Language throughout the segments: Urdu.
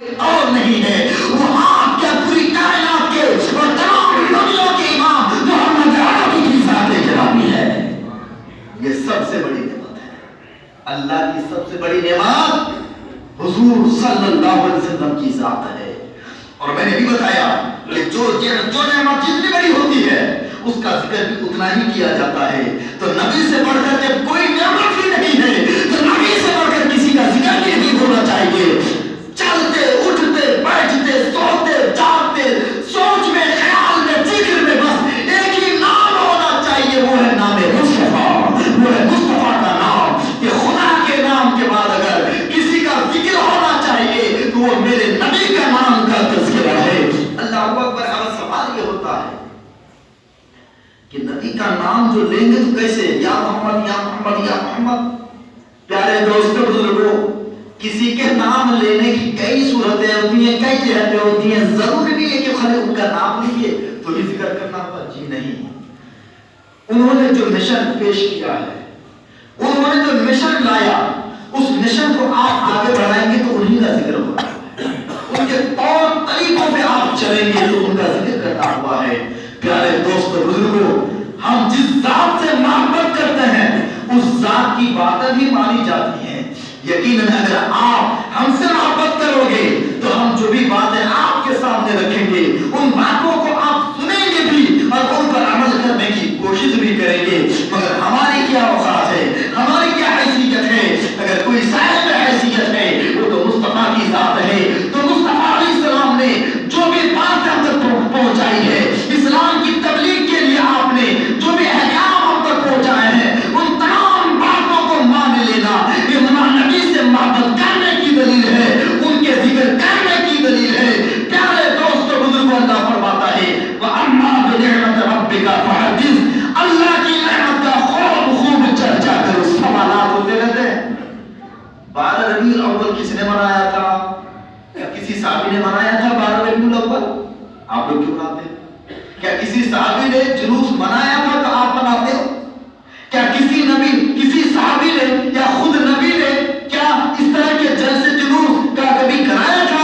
اور نہیں ہے، وہ آپ کیا پوری کائنات کے اور تمام دنیا کے امام محمد عربی کی ذات گرامی ہے۔ یہ سب سے بڑی نعمت ہے، اللہ کی سب سے بڑی نعمت حضور صلی اللہ علیہ وسلم کی ذات ہے۔ اور میں نے بھی بتایا کہ جو نعمت جتنی بڑی ہوتی ہے اس کا ذکر بھی اتنا ہی کیا جاتا ہے۔ تو نبی سے بڑھ کر کے کوئی نعمت ہی نہیں ہے، تو نبی سے بڑھ کر کسی کا ذکر بھی نہیں ہونا چاہیے۔ چلتے اٹھتے بیٹھتے سوتے جاگتے سوچ میں خیال میں ذکر میں بس ایک ہی نام ہونا چاہیے، وہ ہے نام مصطفیٰ، وہ ہے مصطفیٰ کا نام۔ کہ خدا کے نام کے بعد اگر کسی کا ذکر ہونا چاہیے تو وہ میرے نبی کا نام کا تذکرہ ہے۔ اللہ اکبر۔ اب سوال یہ ہوتا ہے کہ نبی کا نام جو لیں گے تو کیسے؟ یا محمد یا محمد یا محمد۔ پیارے دوستو بزرگوں، کسی کے نام لینے کی کئی صورتیں ہوتی ہیں، کئی جہتیں ہوتی ہیں۔ ضروری نہیں ہے کہ خالی ان کا نام لیجیے تو ہی ذکر کرنا ہوگا، جی نہیں۔ انہوں نے جو مشن پیش کیا ہے، انہوں نے جو مشن لایا، اس مشن کو آپ آگے بڑھائیں گے تو انہی کا ذکر ہوگا۔ ان کے طور طریقوں پہ آپ چلیں گے تو ان کا ذکر کرنا ہوا ہے۔ پیارے دوستو بزرگوں، ہم جس ذات سے محبت کرتے ہیں اس ذات کی باتیں بھی مانی جاتی ہیں۔ یقیناً اگر آپ ہم سے محبت کرو گے تو ہم جو بھی باتیں آپ کے سامنے رکھیں گے ان باتوں کو آپ سنیں گے بھی اور ان پر عمل کرنے کی کوشش بھی کریں گے۔ مگر ہماری کیا اوقات ہے، ہماری کیا حیثیت ہے؟ اگر کوئی صاحب حیثیت ہے وہ تو مصطفیٰ کی ذات ہے۔ تو مصطفیٰ علیہ السلام نے جو بھی بات ہم تک پہنچائی ہے، اسلام کی تبلیغ کے لیے آپ نے جو بھی احکام ہم تک پہنچائے ہیں، ان تمام باتوں کو مان لینا یہ نبی سے محبت کرنے کی دلیل ہے، ان کے ذکر کرنے کی دلیل ہے۔ پیارے دوستو بزرگوں، اللہ فرماتا ہے وَأَمَّا بِنِعْمَةِ رَبِّكَ فَحَدِّثْ۔ اللہ کی نعمت کا خوب چرچا کرو۔ سوالات ہوتے رہتے ہیں۔ 12 ربیع الاول کس نے منایا تھا؟ کیا کسی صحابی نے منایا تھا 12 ربیع الاول؟ آپ لوگ کیوں مناتے ہیں؟ کیا کسی صحابی نے جلوس منایا تھا تو آپ مناتے ہو؟ کیا کسی صحابی نے یا خود نبی نے کیا اس طرح کے جلسے جلوس کا کبھی کرایا تھا؟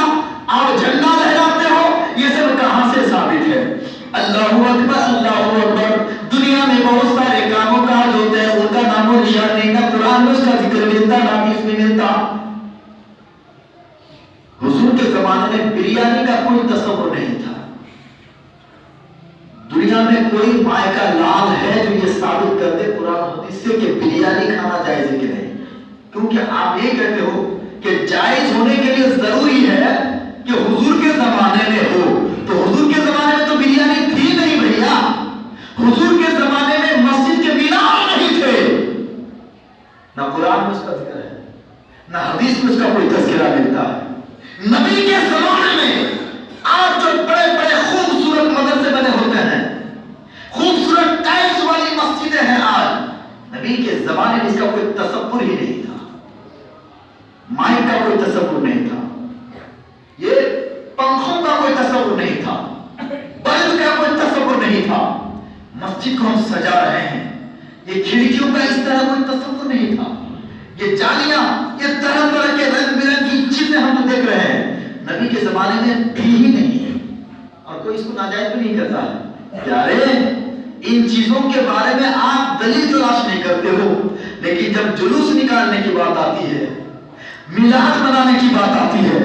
آپ جھنڈا لہراتے ہو، یہ سب کہاں سے ثابت ہے؟ اللہ اکبر، اللہ اکبر۔ دنیا میں بہت سارے کاموں کاج ہوتے ہیں، ان کا نام و نشان نہیں، نہ قرآن میں اس کا ذکر ملتا نہ حدیث میں ملتا۔ حضور کے زمانے میں بریانی کا کوئی تصور نہیں تھا۔ دنیا میں کوئی مائع کا لال ہے جو یہ ثابت کر دے قرآن حدیث سے کہ بریانی کھانا جائز ہے کہ نہیں؟ کیونکہ آپ یہ کہتے ہو کہ جائز ہونے کے لیے ضروری ہے کہ حضور کے زمانے میں ہو، تو حضور کے زمانے میں تو بریانی تھی نہیں بھیا۔ حضور کے زمانے میں مسجد کے مینار نہیں تھے، نہ قرآن میں اس کا ذکر ہے نہ حدیث میں اس کا کوئی تذکرہ ملتا ہے۔ نبی کے زمانے میں آج جو بڑے بڑے خوبصورت مدرسے بنے ہوتے ہیں، خوبصورت ٹائلس والی مسجدیں ہیں، آج نبی کے زمانے میں اس کا کوئی تصور ہی نہیں تھا۔ مائک کا کوئی تصور نہیں تھا، یہ پنکھوں کا کوئی تصور نہیں تھا، بلب کا کوئی تصور نہیں تھا۔ مسجد کو ہم سجا رہے ہیں، یہ کھڑکیوں کا اس طرح کوئی تصور نہیں تھا، یہ جالیاں، یہ طرح طرح کے رنگ برنگ کی چیزیں ہم جو دیکھ رہے ہیں نبی کے زمانے میں تھی ہی نہیں ہے، اور کوئی اس کو ناجائز بھی نہیں کرتا ہے۔ پیارے، ان چیزوں کے بارے میں آپ دلیل تلاش نہیں کرتے ہو، لیکن جب جلوس نکالنے کی بات آتی ہے، میلاد منانے کی بات آتی ہے،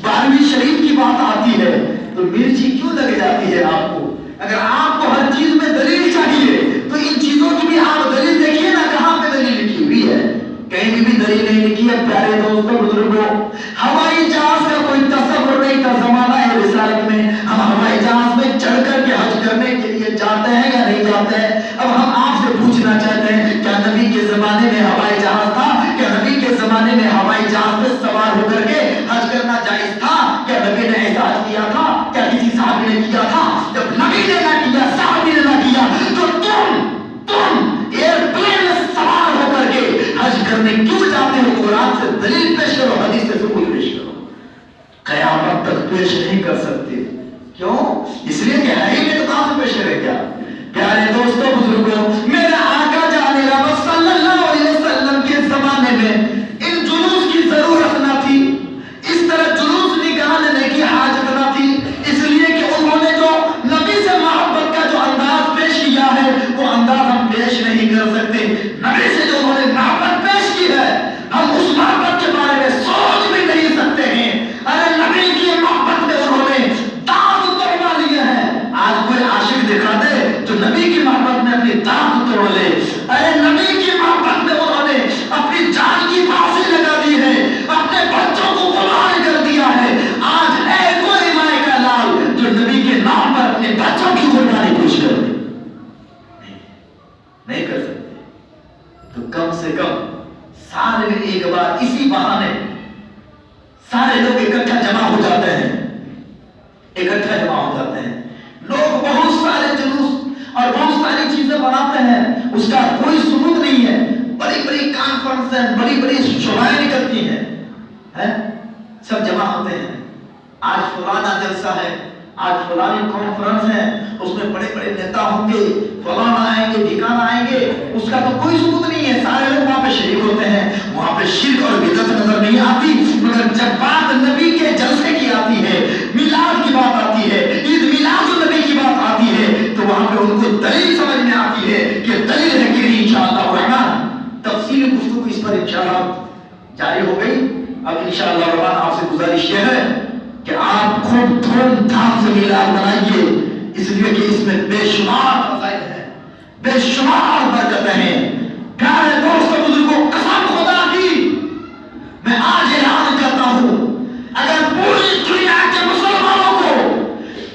12ویں شریف کی بات آتی ہے، تو مرچی کیوں لگ جاتی ہے آپ کو؟ اگر آپ کو ہر چیز میں دلیل چاہیے تو ان چیزوں کی بھی آپ دلیل دیکھیے نا، کہاں پہ دلیل لکھی ہوئی ہے؟ کہیں بھی دلیل نہیں لکھی ہے۔ پیارے دوستوں بزرگوں، ہوائی جہاز کا کوئی تصور نہیں تھا زمانہ رسالت میں۔ ہم ہوائی جہاز میں چڑھ کر کے حج کرنے کے لیے جاتے ہیں یا نہیں جاتے ہیں؟ اب ہم آپ سے پوچھنا چاہتے ہیں، کیا نبی کے زمانے میں ہوائی جہاز تھا؟ کیا نبی کے زمانے میں ہوائی جہاز میں سوار ہو کر کے حج کرنا جائز تھا؟ کیا نبی نے احساس کیا تھا؟ کیا کسی صحابی نے کیا تھا؟ جب نبی نے نہ کیا، صحابی نے نہ کیا، تو تم ایئرپلین میں سوار ہو کر کے حج کرنے کیوں جاتے ہو؟ قرآن سے دلیل پیش کرو، حدیث سے ثبوت پیش کرو۔ قیامت تک پیش نہیں کر سکتے، کیوں؟ اس لیے کہ ہے ہی نہیں تو کہاں سے پیش کرے کیا؟ پیارے دوستوں بزرگوں، میرے آقا جان رحمت صلی اللہ علیہ وسلم کے زمانے میں ان جلوس کی ضرورت نہ تھی۔ اس طرح جلوس نکال اکٹھا جمع ہو جاتے ہیں. لوگ بہت سارے جلوس اور بہت ساری چیزیں بناتے ہیں, اس کا کوئی ثبوت نہیں ہے. بڑی بڑی کانفرنس ہیں, بڑی بڑی شورائیں نکلتی ہیں, سب جمع ہوتے ہیں. آج فلانا جلسہ ہے, آج فلانی کانفرنس ہے, اس میں بڑے بڑے نیتا ہوں گے, فلانا آئیں گے, ٹھکانا آئیں گے, اس کا تو کوئی ثبوت نہیں ہے. سارے لوگ وہاں پہ شریک ہوتے ہیں, وہاں پہ شرک اور بدعت نظر نہیں آتی. مگر جب بات نبی کے جلسے کی آتی ہے, میلاد کی بات آتی ہے, عید میلاد النبی کی بات آتی ہے, تو وہاں پہ ان کو دلیل سمجھ میں آتی ہے کہ دلیل ہے کہ انشاءاللہ الرحمن. تفصیل گفتگو اس پر انشاءاللہ جاری ہو گئی. اب انشاءاللہ الرحمن آپ سے گزارش یہ ہے کہ آپ خوب دھوم دھام سے میلاد منائیے, اس لیے کہ اس میں بے شمار فضائل ہیں, بے شمار برکتیں ہیں. پیارے دوستوں بزرگوں, قسم خدا کی میں آج اعلان کرتا ہوں, اگر پوری دنیا کے مسلمانوں کو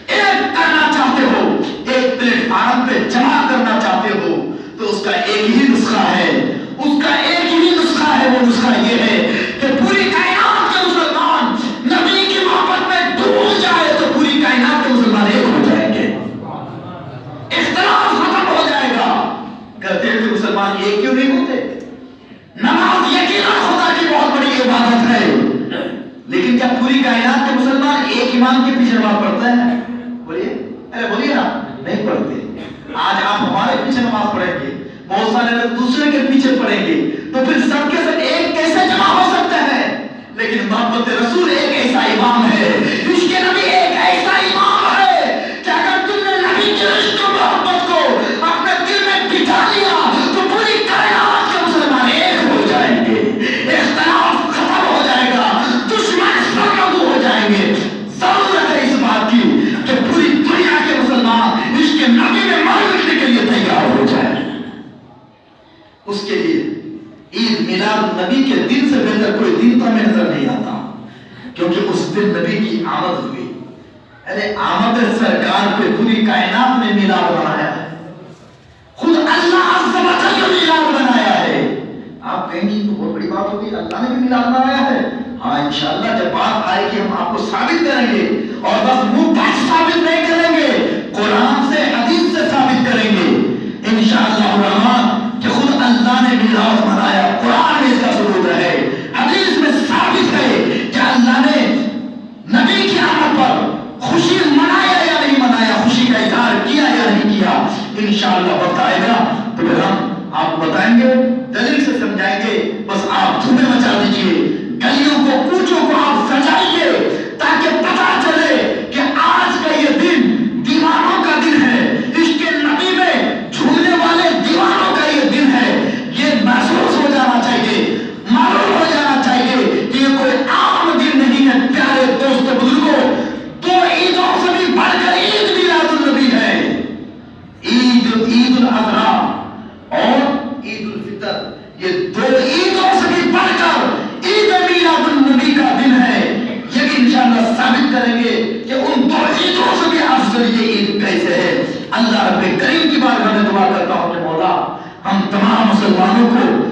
ایک کرنا چاہتے ہو, ایک پلیٹ فارم پہ جمع کرنا چاہتے ہو, تو اس کا ایک ہی نسخہ ہے, اس کا ایک ہی نسخہ ہے. وہ نسخہ یہ ہے کہ پوری کائنات کے مسلمان نبی کی محبت میں ڈوب جائے تو پوری کائنات کے مسلمان ایک ہو جائیں گے, اختلاف ختم ہو جائے گا. کہتے ہیں کہ مسلمان ایک کیوں نہیں ہوتے؟ نماز یقیناً خدا کی بہت بڑی عبادت ہے, لیکن کیا پوری کائنات کے مسلمان ایک امام کے پیچھے نماز پڑھتے ہیں؟ بولیے, ارے بولیے نا, نہیں پڑھتے. آج آپ ہمارے پیچھے نماز پڑھیں گے, بہت سارے لوگ دوسرے کے پیچھے پڑھیں گے, تو پھر سب کے سب ایک کیسے جمع ہو سکتے ہیں؟ لیکن محبت رسول ایک ایسا امام ہے, عشق نبی ایک ایسا امام ہے کہ اگر تم نے نبی کے عشق و محبت کو اپنے دل میں بٹھا لیا تو پوری کائنات کے مسلمان ایک ہو جائیں گے, اختلاف ختم ہو جائے گا, دشمن سرنگو ہو جائیں گے. ضرورت ہے اس بات کی کہ پوری دنیا کے مسلمان عشق نبی میں مانگنے کے لیے تیار ہو جائیں. اس کے لیے عید میلاد نبی کے دن سے بہتر کوئی دن تو ہمیں نظر نہیں آتا, کیونکہ اس دن نبی کی آمد ہوئی. ارے آمد سرکار پہ پوری کائنات نے میلاد بنایا ہے, خود اللہ عز و جل نے میلاد بنایا ہے. آپ کہیں گے تو بہت بڑی بات ہوگی, اللہ نے بھی میلاد بنایا ہے. ہاں انشاءاللہ جب بات آئے کہ ہم آپ کو ثابت کریں گے, اور بس منہ پہ ثابت نہیں کریں گے, قرآن سے حدیث سے ثابت کریں گے انشاءاللہ الرحمن کہ خود اللہ نے میلاد منایا. قرآن میں اس کا ثبوت ہے, حدیث میں ثابت ہے کہ اللہ نے نبی کی آمد پر خوشی منایا یا نہیں منایا, خوشی کا اظہار کیا یا نہیں کیا. انشاءاللہ وقت آئے گا تو پھر ہم آپ کو بتائیں گے, دلیل سے سمجھائیں گے. بس آپ دھومیں مچا دیجئے, گلیوں کو کوچوں کو آپ سجائیے تاکہ پتہ چلے کہ آج کا یہ دن دیوانوں کا دن ہے, عشق نبی میں جھومنے والے دیوانوں کا یہ دن ہے. یہ محسوس ہو جانا چاہیے, معلوم ہو جانا چاہیے کہ یہ کوئی عام دن نہیں ہے. پیارے دوست بزرگوں, دو عیدوں سے بھی بڑھ کر عید میلاد النبی ہے. عید الاضحیٰ اور عید الفطر, یہ دو عیدوں سے بھی بڑھ کر عید میلاد النبی کا دن ہے. یہ بھی انشاءاللہ ثابت کریں گے کہ ان دو عیدوں سے بھی افضل یہ عید کیسے ہے. اللہ رب کریم کی بارگاہ میں دعا کرتا ہوں کہ مولا ہم تمام مسلمانوں کو